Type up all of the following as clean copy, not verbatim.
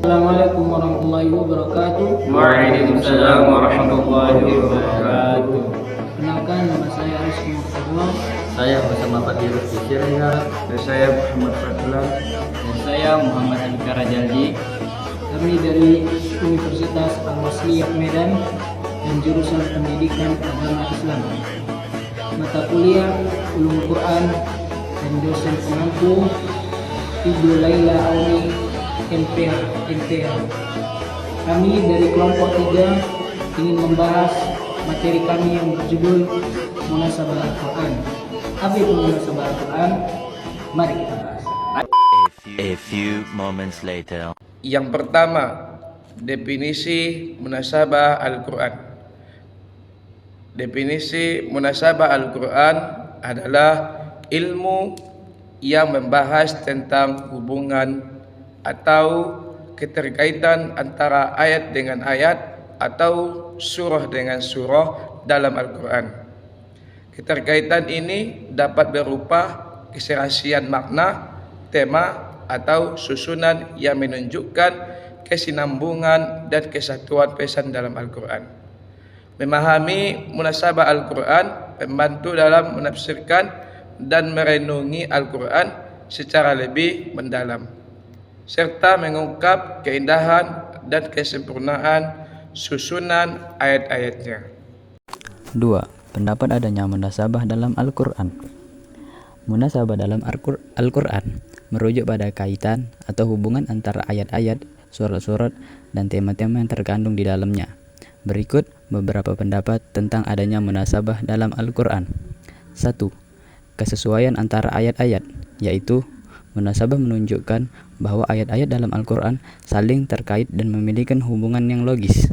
Assalamualaikum warahmatullahi wabarakatuh. Waalaikumsalam warahmatullahi wabarakatuh. Kenalkan, nama saya Rizky Mukhtar. Saya bersama Pak Dirut Siregar. Dan saya Muhammad Fadlan. Dan saya Muhammad Andika Rajaldi. Kami dari Universitas Al-Wasliyah Medan dan jurusan Pendidikan Agama Islam. Mata kuliah Ulumul Quran dan dosen pengampu Ibu Laila Auni MPH. Kami dari kelompok 3 ingin membahas materi kami yang berjudul Munasabah Al-Quran. Apa itu Munasabah Al-Quran? Mari kita bahas. A few moments later. Yang pertama, definisi munasabah Al-Quran. Definisi munasabah Al-Quran adalah ilmu yang membahas tentang hubungan atau keterkaitan antara ayat dengan ayat atau surah dengan surah dalam Al-Quran. Keterkaitan ini dapat berupa keserasian makna, tema, atau susunan yang menunjukkan kesinambungan dan kesatuan pesan dalam Al-Quran. Memahami munasabah Al-Quran membantu dalam menafsirkan dan merenungi Al-Quran secara lebih mendalam, serta mengungkap keindahan dan kesempurnaan susunan ayat-ayatnya. 2. Pendapat adanya munasabah dalam Al-Quran. Munasabah dalam Al-Quran merujuk pada kaitan atau hubungan antara ayat-ayat, surat-surat, dan tema-tema yang terkandung di dalamnya. Berikut beberapa pendapat tentang adanya munasabah dalam Al-Quran. 1. Kesesuaian antara ayat-ayat, yaitu munasabah menunjukkan bahwa ayat-ayat dalam Al-Quran saling terkait dan memiliki hubungan yang logis.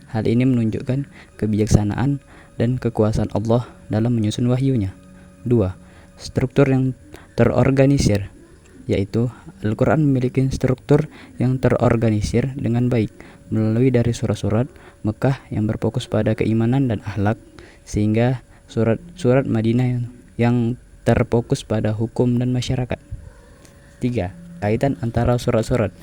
Hal ini menunjukkan kebijaksanaan dan kekuasaan Allah dalam menyusun wahyunya. 2. Struktur yang terorganisir, yaitu Al-Quran memiliki struktur yang terorganisir dengan baik melalui dari surat-surat Mekah yang berfokus pada keimanan dan akhlak, sehingga surat-surat Madinah yang terfokus pada hukum dan masyarakat. 3. Kaitan antara surat-surat.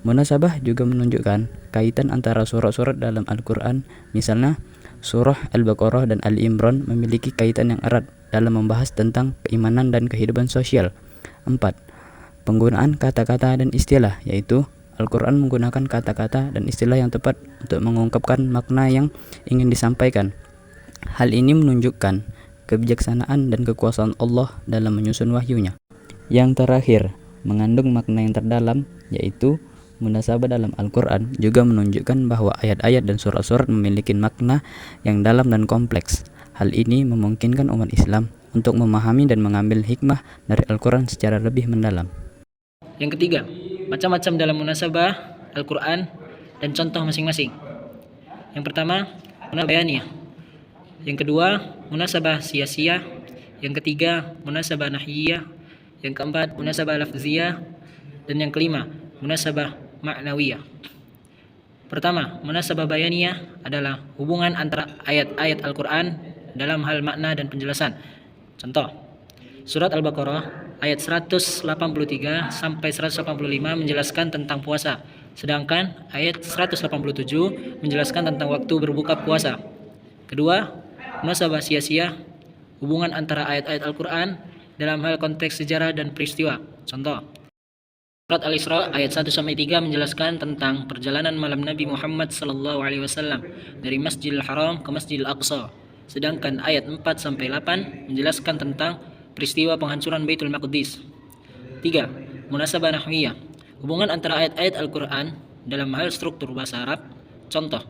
Munasabah juga menunjukkan kaitan antara surat-surat dalam Al-Quran. Misalnya, surah Al-Baqarah dan Al-Imran memiliki kaitan yang erat dalam membahas tentang keimanan dan kehidupan sosial. 4. Penggunaan kata-kata dan istilah, yaitu Al-Quran menggunakan kata-kata dan istilah yang tepat untuk mengungkapkan makna yang ingin disampaikan. Hal ini menunjukkan kebijaksanaan dan kekuasaan Allah dalam menyusun wahyunya. Yang terakhir, mengandung makna yang terdalam, yaitu munasabah dalam Al-Quran juga menunjukkan bahwa ayat-ayat dan surat-surat memiliki makna yang dalam dan kompleks. Hal ini memungkinkan umat Islam untuk memahami dan mengambil hikmah dari Al-Quran secara lebih mendalam. Yang ketiga, macam-macam dalam munasabah Al-Quran dan contoh masing-masing. Yang pertama, munasabah bayaniyah. Yang kedua, munasabah siyasiyah. Yang ketiga, munasabah nahyiyah. Yang keempat, munasabah lafziyah. Dan yang kelima, munasabah ma'nawiyah. Pertama, munasabah bayaniyah adalah hubungan antara ayat-ayat Al-Quran dalam hal makna dan penjelasan. Contoh, surat Al-Baqarah ayat 183 sampai 185 menjelaskan tentang puasa, sedangkan ayat 187 menjelaskan tentang waktu berbuka puasa. Kedua, munasabah siyasiyah, hubungan antara ayat-ayat Al-Quran dalam hal konteks sejarah dan peristiwa. Contoh, surat Al-Isra ayat 1-3 menjelaskan tentang perjalanan malam Nabi Muhammad SAW dari Masjidil Haram ke Masjidil Aqsa. Sedangkan ayat 4-8 menjelaskan tentang peristiwa penghancuran Baitul Maqdis. 3. Munasabah nahwiyah, hubungan antara ayat-ayat Al-Quran dalam hal struktur bahasa Arab. Contoh,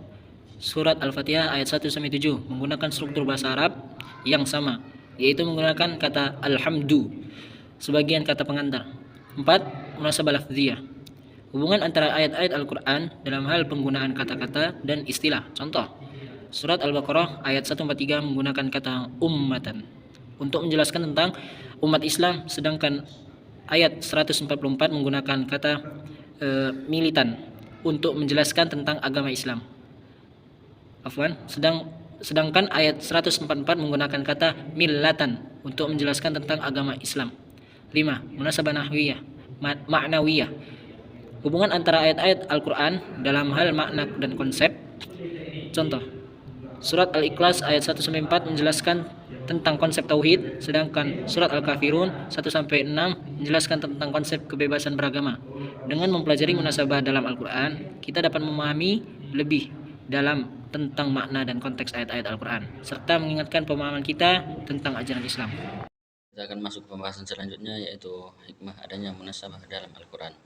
surat Al-Fatihah ayat 1-7 menggunakan struktur bahasa Arab yang sama, yaitu menggunakan kata alhamdu sebagian kata pengantar. 4. Munasabah lafziyah, hubungan antara ayat-ayat Al-Quran dalam hal penggunaan kata-kata dan istilah. Contoh, surat Al-Baqarah ayat 143 menggunakan kata ummatan untuk menjelaskan tentang umat Islam, sedangkan ayat 144 menggunakan kata militan untuk menjelaskan tentang agama Islam. Sedangkan ayat 144 menggunakan kata millatan untuk menjelaskan tentang agama Islam. 5. Munasabah nahwiyah, ma'nawiyah, Hubungan antara ayat-ayat Al-Quran dalam hal makna dan konsep. Contoh, surat Al-Ikhlas ayat 1-4 menjelaskan tentang konsep tauhid, sedangkan surat Al-Kafirun 1-6 menjelaskan tentang konsep kebebasan beragama. Dengan mempelajari munasabah dalam Al-Quran, kita dapat memahami lebih dalam tentang makna dan konteks ayat-ayat Al-Quran, serta mengingatkan pemahaman kita tentang ajaran Islam. Kita akan masuk ke pembahasan selanjutnya, yaitu hikmah adanya munasabah dalam Al-Quran.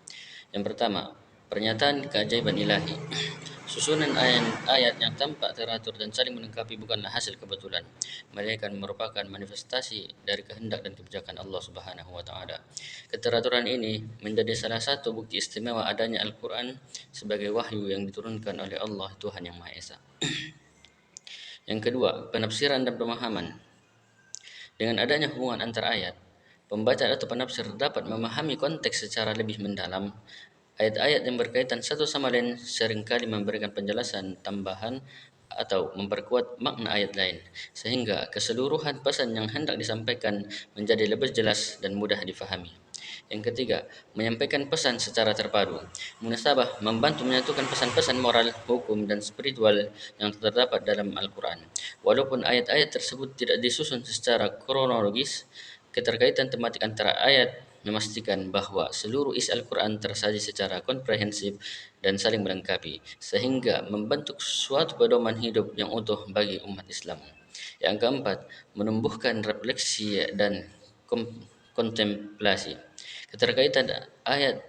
Yang pertama, pernyataan keajaiban ilahi. Susunan ayat yang tampak teratur dan saling melengkapi bukanlah hasil kebetulan, melainkan merupakan manifestasi dari kehendak dan kebijakan Allah Subhanahu wa taala. Keteraturan ini menjadi salah satu bukti istimewa adanya Al-Quran sebagai wahyu yang diturunkan oleh Allah Tuhan Yang Maha Esa. Yang kedua, penafsiran dan pemahaman. Dengan adanya hubungan antara ayat, pembaca atau penafsir dapat memahami konteks secara lebih mendalam. Ayat-ayat yang berkaitan satu sama lain seringkali memberikan penjelasan tambahan atau memperkuat makna ayat lain, sehingga keseluruhan pesan yang hendak disampaikan menjadi lebih jelas dan mudah difahami. Yang ketiga, menyampaikan pesan secara terpadu. Munasabah membantu menyatukan pesan-pesan moral, hukum, dan spiritual yang terdapat dalam Al-Quran. Walaupun ayat-ayat tersebut tidak disusun secara kronologis, keterkaitan tematik antara ayat memastikan bahwa seluruh isi Al-Quran tersaji secara komprehensif dan saling melengkapi, sehingga membentuk suatu pedoman hidup yang utuh bagi umat Islam. Yang keempat, menumbuhkan refleksi dan kontemplasi. Keterkaitan ayat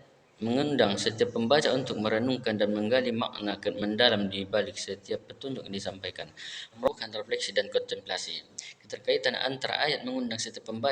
mengundang setiap pembaca untuk merenungkan dan menggali makna mendalam di balik setiap petunjuk yang disampaikan. Merupakan refleksi dan kontemplasi. Keterkaitan antara ayat mengundang setiap pembaca